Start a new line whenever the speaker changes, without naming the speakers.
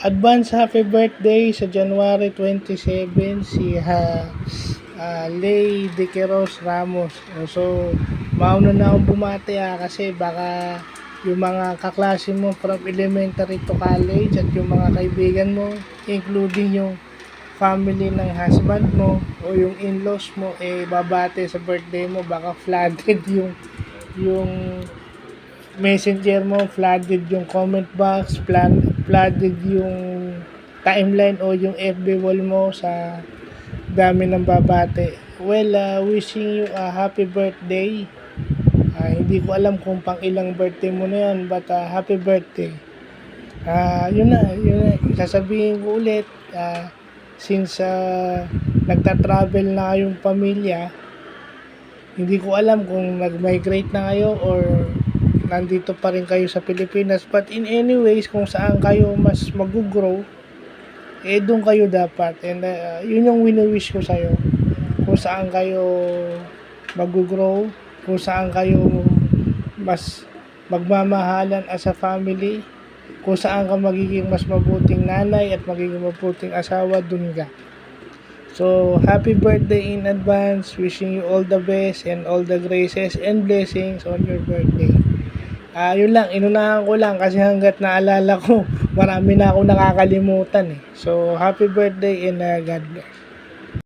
Advance happy birthday sa January 27 si Lay De Queiroz Ramos. So, mauna na akong bumati kasi baka yung mga kaklase mo from elementary to college at yung mga kaibigan mo, including yung family ng husband mo o yung in-laws mo, babate sa birthday mo, baka flooded yung messenger mo, flooded yung comment box, flooded yung timeline o yung FB wall mo sa dami ng babate. Well, wishing you a happy birthday. Hindi ko alam kung pang ilang birthday mo na yan, but happy birthday. Yun na. Sasabihin ko ulit, since nagta-travel na kayong pamilya, hindi ko alam kung nag-migrate na kayo or nandito pa rin kayo sa Pilipinas, but in anyways, kung saan kayo mas mag-grow, doon kayo dapat. And yun yung wini-wish ko sa'yo, kung saan kayo mag-grow, kung saan kayo mas magmamahalan as a family, kung saan ka magiging mas mabuting nanay at magiging mabuting asawa, dun ka. So, happy birthday in advance. Wishing you all the best and all the graces and blessings on your birthday. Yun lang, inunahan ko lang kasi hanggat naalala ko, marami na ako nakakalimutan. So, happy birthday and God bless.